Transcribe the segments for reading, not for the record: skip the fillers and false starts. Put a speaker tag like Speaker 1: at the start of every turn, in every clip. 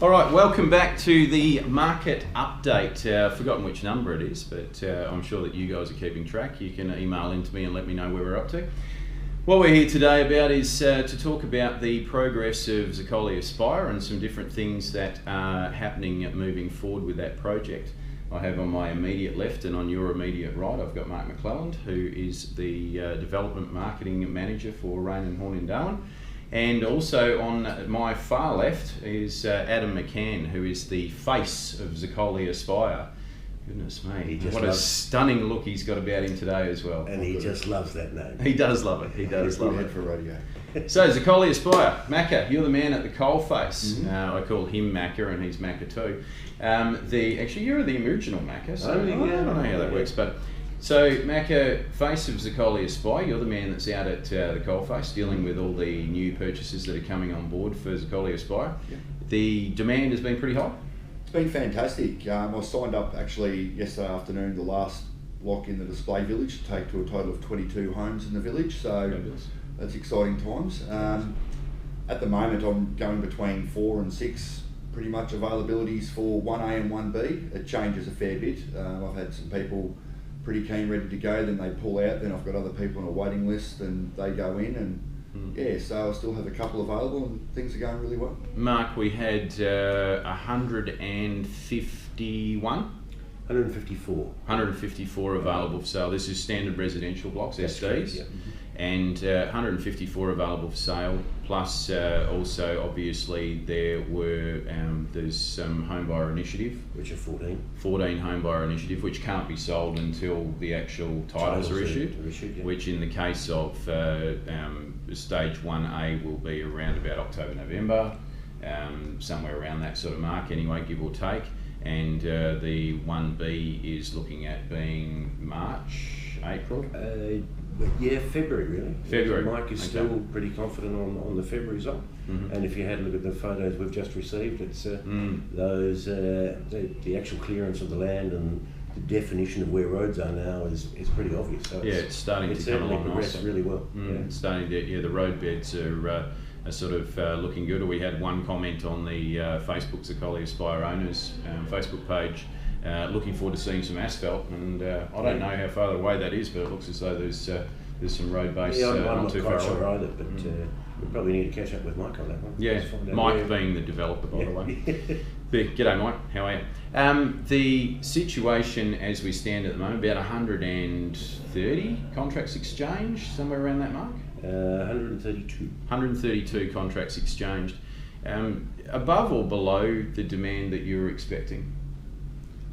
Speaker 1: All right, welcome back to the market update. I've forgotten which number it is, but I'm sure that you guys are keeping track. You can email into me and let me know where we're up to. What we're here today about is to talk about the progress of Zuccoli Aspire and some different things that are happening moving forward with that project. I have on my immediate left and on your immediate right, I've got Mark McClelland, who is the Development Marketing Manager for Rain and Horn in Darwin. And also on my far left is Adam McCann, who is the face of Zuccoli Aspire. Goodness me, what a stunning look he's got about him today as well.
Speaker 2: And he just loves that name.
Speaker 1: He does love it, he does love it.
Speaker 3: For radio.
Speaker 1: So Zuccoli Aspire, Makka, you're the man at the coalface. Mm-hmm. I call him Makka and he's Makka too. Actually you're the original Makka, so I don't know how that works, but so Makka, face of Zuccoli Aspire, you're the man that's out at the coalface dealing with all the new purchases that are coming on board for Zuccoli Aspire. Yeah. The demand has been pretty high.
Speaker 3: It's been fantastic. I signed up actually yesterday afternoon, the last block in the display village, to take to a total of 22 homes in the village, so that's exciting times. At the moment I'm going between 4 and 6 pretty much availabilities for 1A and 1B. It changes a fair bit. I've had some people pretty keen, ready to go, then they pull out, then I've got other people on a waiting list and they go in, and yeah, so I still have a couple available and things are going really well.
Speaker 1: Mark, we had 154 available for sale. This is standard residential blocks, SDs. Yeah. And 154 available for sale, plus also obviously there's some home buyer initiative,
Speaker 2: which are 14
Speaker 1: home buyer initiative, which can't be sold until the actual titles are issued, yeah. Which in the case of stage 1A will be around about October, November, somewhere around that sort of mark anyway, give or take, and the 1B is looking at being March, April?
Speaker 2: Yeah, February really.
Speaker 1: February.
Speaker 2: Mike is still pretty confident on the February result. Mm-hmm. And if you had a look at the photos we've just received, it's those the actual clearance of the land and the definition of where roads are now is pretty obvious. So
Speaker 1: yeah, it's starting to come along nicely.
Speaker 2: Really well.
Speaker 1: Yeah. It's starting to, the road beds are sort of looking good. We had one comment on the Facebook Zuccoli Aspire owners Facebook page. Looking forward to seeing some asphalt, and I don't know how far away that is, but it looks as though there's some road base
Speaker 2: I'm
Speaker 1: not
Speaker 2: not
Speaker 1: too
Speaker 2: quite
Speaker 1: far
Speaker 2: sure
Speaker 1: away.
Speaker 2: either, but we probably need to catch up with Mike on that one.
Speaker 1: Yeah, Mike being the developer, by the way. G'day Mike, how are you? The situation as we stand at the moment, about 130 contracts exchanged, somewhere around that mark?
Speaker 2: 132.
Speaker 1: 132 contracts exchanged. Above or below the demand that you were expecting?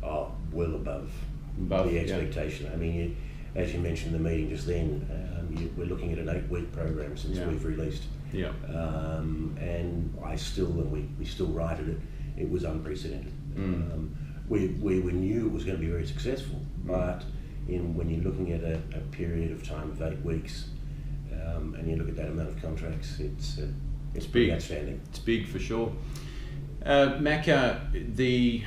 Speaker 2: Oh, well above the expectation. Yeah. I mean, as you mentioned in the meeting just then, we're looking at an 8-week program since we've released. Yeah. And we still righted it. It was unprecedented. We knew it was going to be very successful, but when you're looking at a period of time of 8 weeks, and you look at that amount of contracts, it's big, outstanding. It's
Speaker 1: big for sure. Makka, the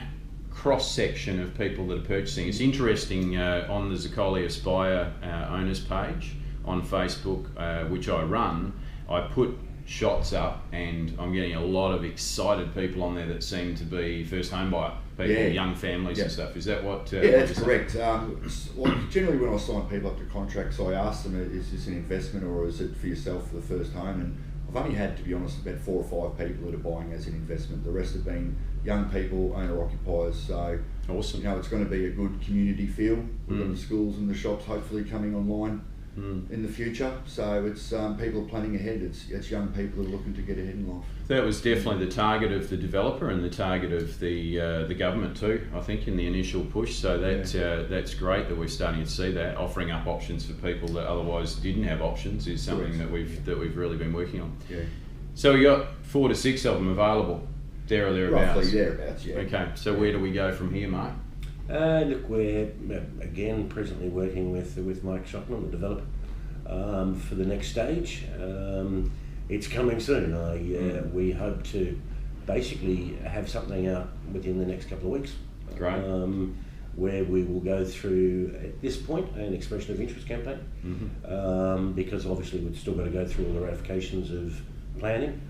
Speaker 1: cross-section of people that are purchasing. It's interesting on the Zuccoli Aspire owners page on Facebook, which I run, I put shots up and I'm getting a lot of excited people on there that seem to be first home buyer people, young families and stuff. Is that what?
Speaker 3: Yeah, that's correct. Generally when I sign people up to contracts, I ask them, is this an investment or is it for yourself for the first home? And I've only had, to be honest, about 4 or 5 people that are buying as an investment. The rest have been young people, owner-occupiers. So,
Speaker 1: awesome.
Speaker 3: It's going to be a good community feel. We've got the schools and the shops hopefully coming online in the future. So it's people are planning ahead. It's young people who are looking to get ahead in life.
Speaker 1: That was definitely the target of the developer and the target of the government too, I think, in the initial push. So that's great that we're starting to see that. Offering up options for people that otherwise didn't have options is something that we've really been working on.
Speaker 3: Yeah.
Speaker 1: So we got 4 to 6 of them available, there or thereabouts.
Speaker 3: Roughly thereabouts, yeah.
Speaker 1: Okay, so where do we go from here, Mark?
Speaker 2: Look, we're again presently working with Mike Schockman, the developer, for the next stage. It's coming soon. We hope to basically have something out within the next couple of weeks.
Speaker 1: Great.
Speaker 2: Where we will go through, at this point, an expression of interest campaign, because obviously we've still got to go through all the ratifications of planning.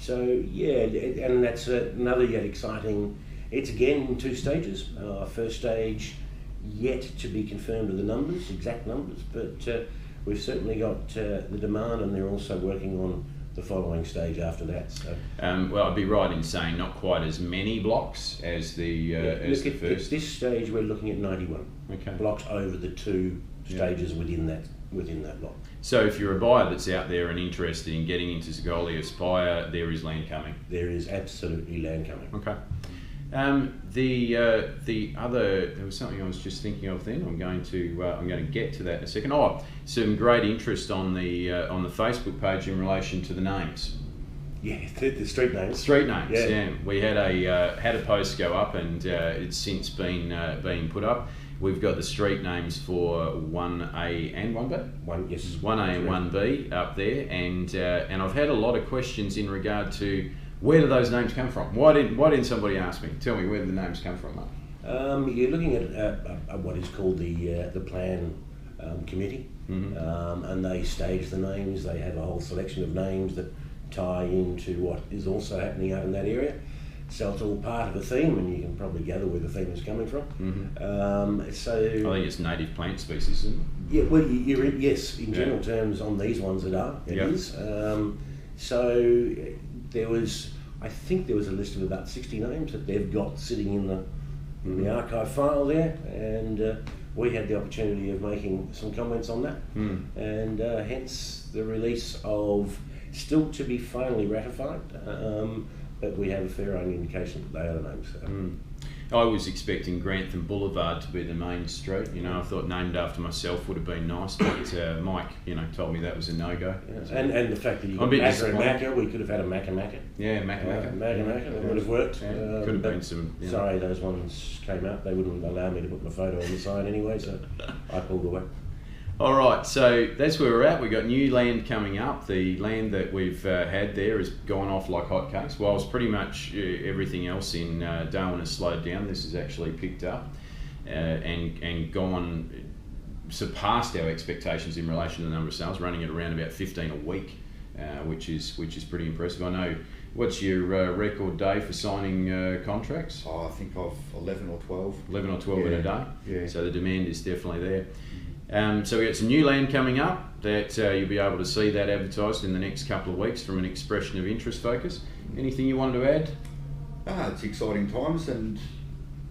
Speaker 2: So yeah, and that's another yet exciting. It's again in 2 stages. First stage yet to be confirmed with the numbers, exact numbers, but we've certainly got the demand, and they're also working on the following stage after that. So,
Speaker 1: well, I'd be right in saying not quite as many blocks as the first.
Speaker 2: At this stage, we're looking at 91 blocks over the 2 stages within that block.
Speaker 1: So, if you're a buyer that's out there and interested in getting into Zuccoli Aspire, there is land coming.
Speaker 2: There is absolutely land coming.
Speaker 1: Okay. The other, there was something I was just thinking of then. I'm going to get to that in a second. Oh, some great interest on the Facebook page in relation to the names.
Speaker 2: Yeah, the street names.
Speaker 1: Street names. Yeah. We had a post go up, and it's since been put up. We've got the street names for 1A and 1B. 1A and 1B up there, and I've had a lot of questions in regard to where do those names come from. Why didn't somebody ask me? Tell me where the names come from, Mark.
Speaker 2: You're looking at what is called the plan committee, and they stage the names. They have a whole selection of names that tie into what is also happening out in that area. So it's all part of a theme, and you can probably gather where the theme is coming from. So
Speaker 1: I think it's native plant species, isn't it?
Speaker 2: Yeah, well, yes, in general terms, on these ones it is. So I think there was a list of about 60 names that they've got sitting in the archive file there, and we had the opportunity of making some comments on that, and hence the release of, still to be finally ratified, but we have a fair own indication that they are the names.
Speaker 1: I was expecting Grantham Boulevard to be the main street. I thought named after myself would have been nice, but Mike, told me that was a no-go.
Speaker 2: Yeah. And the fact that you got Makka and Makka, we could have had a Makka.
Speaker 1: Yeah, Makka.
Speaker 2: That would have worked.
Speaker 1: Could have been some.
Speaker 2: Sorry, those ones came out. They wouldn't allow me to put my photo on the sign anyway, so I pulled away.
Speaker 1: All right, so that's where we're at. We've got new land coming up. The land that we've had there has gone off like hotcakes. Whilst pretty much everything else in Darwin has slowed down, this has actually picked up and gone, surpassed our expectations in relation to the number of sales, running at around about 15 a week, which is pretty impressive. I know. What's your record day for signing contracts?
Speaker 3: I think of 11 or 12.
Speaker 1: 11 or 12 in a day.
Speaker 3: Yeah.
Speaker 1: So the demand is definitely there. So we've got some new land coming up that you'll be able to see that advertised in the next couple of weeks from an expression of interest focus. Anything you wanted to add?
Speaker 3: It's exciting times and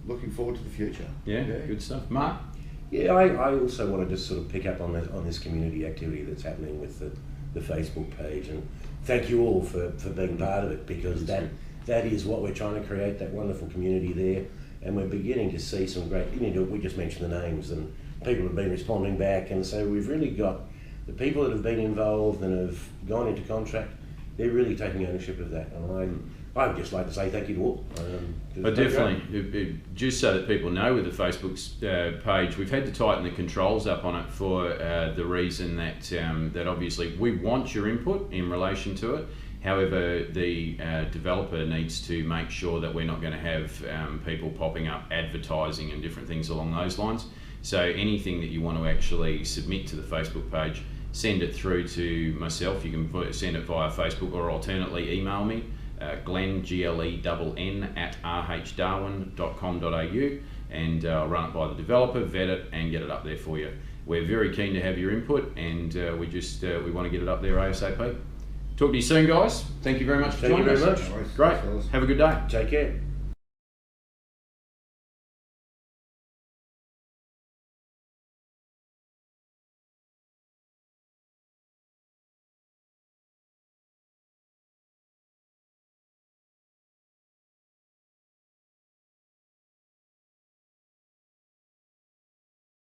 Speaker 3: looking forward to the future.
Speaker 1: Yeah. Good stuff. Mark?
Speaker 2: Yeah, I also want to just sort of pick up on this community activity that's happening with the Facebook page, and thank you all for being part of it, because that is what we're trying to create, that wonderful community there, and we're beginning to see some great, we just mentioned the names, and people have been responding back, and so we've really got the people that have been involved and have gone into contract, they're really taking ownership of that, and I'd just like to say thank you to all.
Speaker 1: But definitely, just so that people know, with the Facebook page, we've had to tighten the controls up on it for the reason that obviously we want your input in relation to it. However, the developer needs to make sure that we're not going to have people popping up advertising and different things along those lines. So anything that you want to actually submit to the Facebook page, send it through to myself. You can send it via Facebook, or alternately email me, Glenn, GLENN @rhdarwin.com.au, and I'll run it by the developer, vet it, and get it up there for you. We're very keen to have your input, and we want to get it up there ASAP. Talk to you soon, guys. Thank you very much for joining us.
Speaker 2: Thank you very much.
Speaker 1: Great. Have a good day.
Speaker 2: Take care.